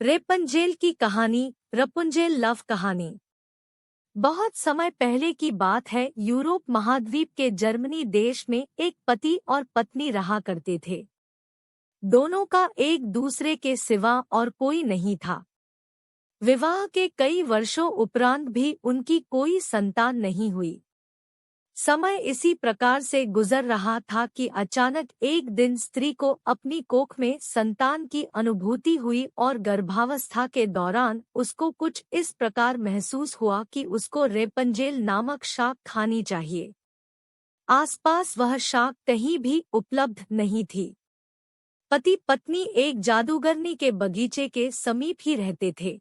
रेपंजेल की कहानी। रपुंजेल लव कहानी। बहुत समय पहले की बात है। यूरोप महाद्वीप के जर्मनी देश में एक पति और पत्नी रहा करते थे। दोनों का एक दूसरे के सिवा और कोई नहीं था। विवाह के कई वर्षों उपरांत भी उनकी कोई संतान नहीं हुई। समय इसी प्रकार से गुजर रहा था कि अचानक एक दिन स्त्री को अपनी कोख में संतान की अनुभूति हुई और गर्भावस्था के दौरान उसको कुछ इस प्रकार महसूस हुआ कि उसको रेपंजेल नामक शाक खानी चाहिए। आसपास वह शाक कहीं भी उपलब्ध नहीं थी। पति पत्नी एक जादूगरनी के बगीचे के समीप ही रहते थे।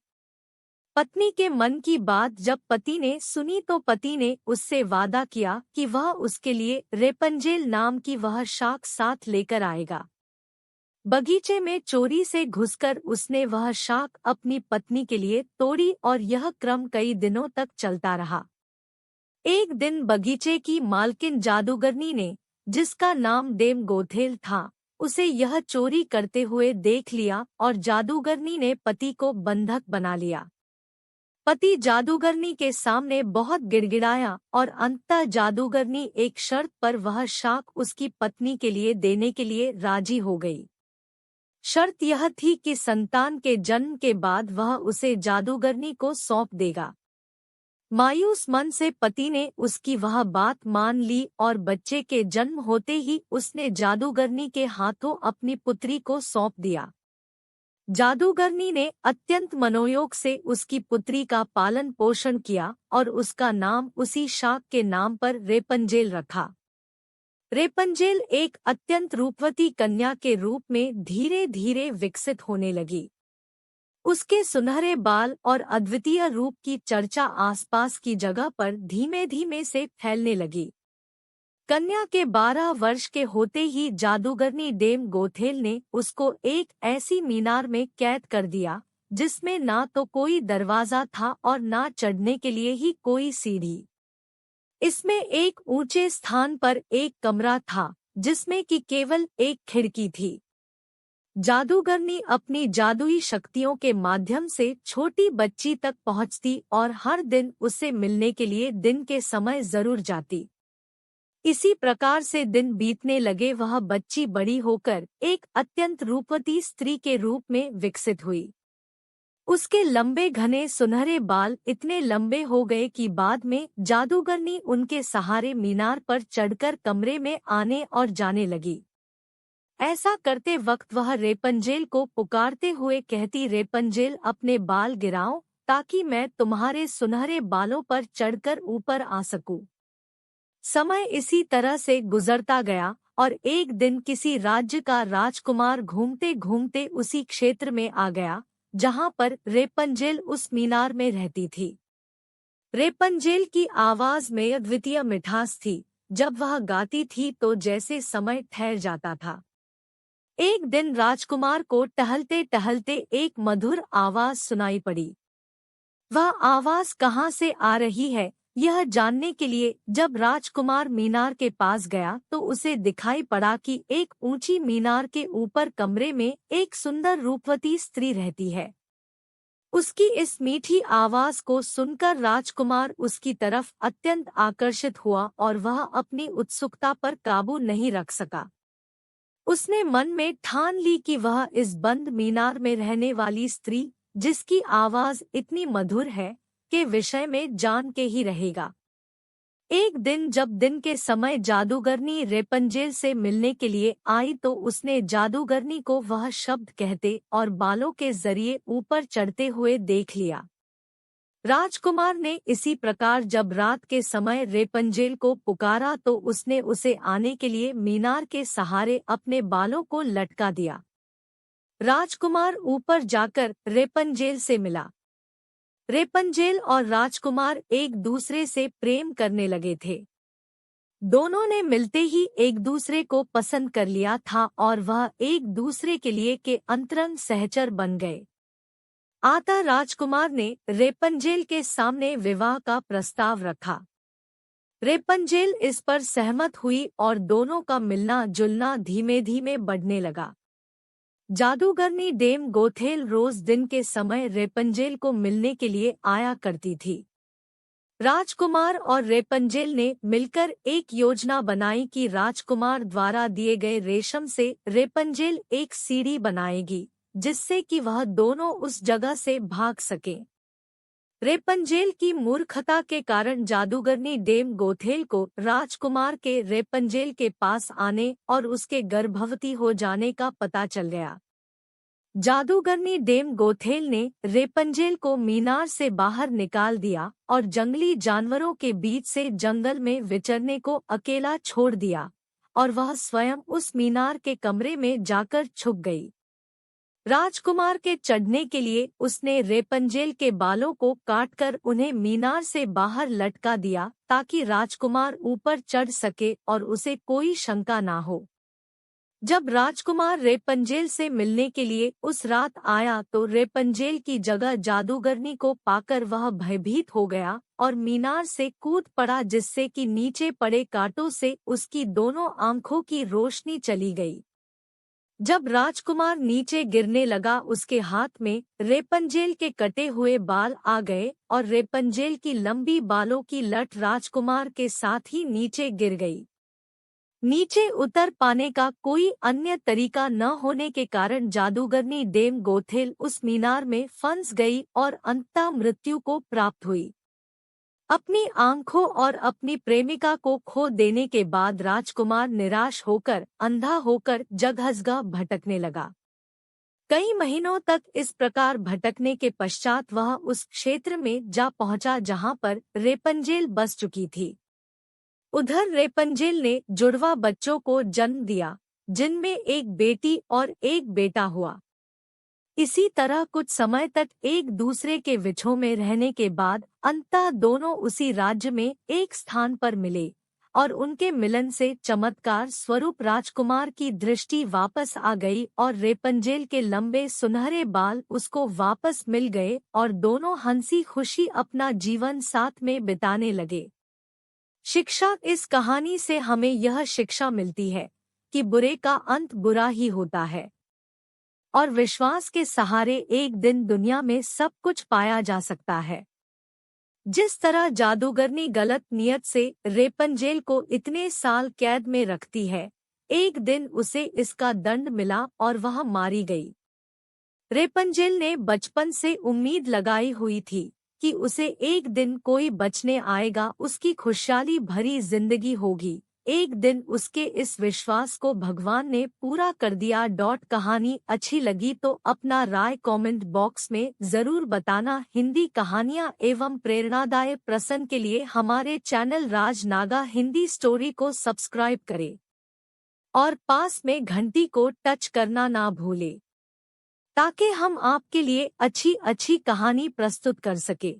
पत्नी के मन की बात जब पति ने सुनी तो पति ने उससे वादा किया कि वह उसके लिए रेपंजेल नाम की वह शाक साथ लेकर आएगा। बगीचे में चोरी से घुसकर उसने वह शाक अपनी पत्नी के लिए तोड़ी और यह क्रम कई दिनों तक चलता रहा। एक दिन बगीचे की मालकिन जादूगरनी ने, जिसका नाम डेम गोथेल था, उसे यह चोरी करते हुए देख लिया और जादूगरनी ने पति को बंधक बना लिया। पति जादूगरनी के सामने बहुत गिड़गिड़ाया और अंततः जादूगरनी एक शर्त पर वह शाक उसकी पत्नी के लिए देने के लिए राजी हो गई। शर्त यह थी कि संतान के जन्म के बाद वह उसे जादूगरनी को सौंप देगा। मायूस मन से पति ने उसकी वह बात मान ली और बच्चे के जन्म होते ही उसने जादूगरनी के हाथों अपनी पुत्री को सौंप दिया। जादूगरनी ने अत्यंत मनोयोग से उसकी पुत्री का पालन पोषण किया और उसका नाम उसी शाक के नाम पर रेपंजेल रखा। रेपंजेल एक अत्यंत रूपवती कन्या के रूप में धीरे धीरे विकसित होने लगी। उसके सुनहरे बाल और अद्वितीय रूप की चर्चा आसपास की जगह पर धीमे धीमे से फैलने लगी। कन्या के 12 वर्ष के होते ही जादूगरनी डेम गोथेल ने उसको एक ऐसी मीनार में कैद कर दिया जिसमें ना तो कोई दरवाजा था और ना चढ़ने के लिए ही कोई सीढ़ी। इसमें एक ऊंचे स्थान पर एक कमरा था जिसमें कि केवल एक खिड़की थी। जादूगरनी अपनी जादुई शक्तियों के माध्यम से छोटी बच्ची तक पहुंचती और हर दिन उससे मिलने के लिए दिन के समय जरूर जाती। इसी प्रकार से दिन बीतने लगे। वह बच्ची बड़ी होकर एक अत्यंत रूपवती स्त्री के रूप में विकसित हुई। उसके लंबे घने सुनहरे बाल इतने लंबे हो गए कि बाद में जादूगरनी उनके सहारे मीनार पर चढ़कर कमरे में आने और जाने लगी। ऐसा करते वक्त वह रेपंजेल को पुकारते हुए कहती, रेपंजेल अपने बाल गिराओ ताकि मैं तुम्हारे सुनहरे बालों पर चढ़कर ऊपर आ सकूं। समय इसी तरह से गुजरता गया और एक दिन किसी राज्य का राजकुमार घूमते घूमते उसी क्षेत्र में आ गया जहां पर रेपंजेल उस मीनार में रहती थी। रेपंजेल की आवाज में अद्वितीय मिठास थी। जब वह गाती थी तो जैसे समय ठहर जाता था। एक दिन राजकुमार को टहलते टहलते एक मधुर आवाज सुनाई पड़ी। वह आवाज कहाँ से आ रही है यह जानने के लिए जब राजकुमार मीनार के पास गया तो उसे दिखाई पड़ा कि एक ऊंची मीनार के ऊपर कमरे में एक सुंदर रूपवती स्त्री रहती है। उसकी इस मीठी आवाज को सुनकर राजकुमार उसकी तरफ अत्यंत आकर्षित हुआ और वह अपनी उत्सुकता पर काबू नहीं रख सका। उसने मन में ठान ली कि वह इस बंद मीनार में रहने वाली स्त्री, जिसकी आवाज इतनी मधुर है, के विषय में जान के ही रहेगा। एक दिन जब दिन के समय जादूगरनी रेपंजेल से मिलने के लिए आई तो उसने जादूगरनी को वह शब्द कहते और बालों के जरिए ऊपर चढ़ते हुए देख लिया। राजकुमार ने इसी प्रकार जब रात के समय रेपंजेल को पुकारा तो उसने उसे आने के लिए मीनार के सहारे अपने बालों को लटका दिया। राजकुमार ऊपर जाकर रेपंजेल से मिला। रेपंजेल और राजकुमार एक दूसरे से प्रेम करने लगे थे। दोनों ने मिलते ही एक दूसरे को पसंद कर लिया था और वह एक दूसरे के लिए के अंतरंग सहचर बन गए। आता राजकुमार ने रेपंजेल के सामने विवाह का प्रस्ताव रखा। रेपंजेल इस पर सहमत हुई और दोनों का मिलना जुलना धीमे धीमे बढ़ने लगा। जादूगरनी डेम गोथेल रोज दिन के समय रेपंजेल को मिलने के लिए आया करती थी। राजकुमार और रेपंजेल ने मिलकर एक योजना बनाई कि राजकुमार द्वारा दिए गए रेशम से रेपंजेल एक सीढ़ी बनाएगी, जिससे कि वह दोनों उस जगह से भाग सकें। रेपंजेल की मूर्खता के कारण जादूगरनी डेम गोथेल को राजकुमार के रेपंजेल के पास आने और उसके गर्भवती हो जाने का पता चल गया। जादूगरनी डेम गोथेल ने रेपंजेल को मीनार से बाहर निकाल दिया और जंगली जानवरों के बीच से जंगल में विचरने को अकेला छोड़ दिया, और वह स्वयं उस मीनार के कमरे में जाकर छुप गई। राजकुमार के चढ़ने के लिए उसने रेपंजेल के बालों को काटकर उन्हें मीनार से बाहर लटका दिया, ताकि राजकुमार ऊपर चढ़ सके और उसे कोई शंका ना हो। जब राजकुमार रेपंजेल से मिलने के लिए उस रात आया तो रेपंजेल की जगह जादूगरनी को पाकर वह भयभीत हो गया और मीनार से कूद पड़ा, जिससे कि नीचे पड़े कांटों से उसकी दोनों आंखों की रोशनी चली गई। जब राजकुमार नीचे गिरने लगा, उसके हाथ में रेपंजेल के कटे हुए बाल आ गए और रेपंजेल की लंबी बालों की लट राजकुमार के साथ ही नीचे गिर गई। नीचे उतर पाने का कोई अन्य तरीका न होने के कारण जादूगरनी डेम गोथेल उस मीनार में फंस गई और अंततः मृत्यु को प्राप्त हुई। अपनी आंखों और अपनी प्रेमिका को खो देने के बाद राजकुमार निराश होकर अंधा होकर जगह भटकने लगा। कई महीनों तक इस प्रकार भटकने के पश्चात वह उस क्षेत्र में जा पहुंचा जहां पर रेपंजेल बस चुकी थी। उधर रेपंजेल ने जुड़वा बच्चों को जन्म दिया, जिनमें एक बेटी और एक बेटा हुआ। इसी तरह कुछ समय तक एक दूसरे के विछोह में रहने के बाद अंततः दोनों उसी राज्य में एक स्थान पर मिले, और उनके मिलन से चमत्कार स्वरूप राजकुमार की दृष्टि वापस आ गई और रेपंजेल के लंबे सुनहरे बाल उसको वापस मिल गए और दोनों हंसी खुशी अपना जीवन साथ में बिताने लगे। शिक्षा: इस कहानी से हमें यह शिक्षा मिलती है कि बुरे का अंत बुरा ही होता है, और विश्वास के सहारे एक दिन दुनिया में सब कुछ पाया जा सकता है। जिस तरह जादूगरनी गलत नियत से रेपंजेल को इतने साल कैद में रखती है, एक दिन उसे इसका दंड मिला और वह मारी गई। रेपंजेल ने बचपन से उम्मीद लगाई हुई थी कि उसे एक दिन कोई बचने आएगा, उसकी खुशहाली भरी जिंदगी होगी। एक दिन उसके इस विश्वास को भगवान ने पूरा कर दिया। कहानी अच्छी लगी तो अपना राय कमेंट बॉक्स में जरूर बताना। हिंदी कहानियाँ एवं प्रेरणादायक प्रसंग के लिए हमारे चैनल राज नागा हिंदी स्टोरी को सब्सक्राइब करें और पास में घंटी को टच करना ना भूले, ताकि हम आपके लिए अच्छी अच्छी कहानी प्रस्तुत कर सके।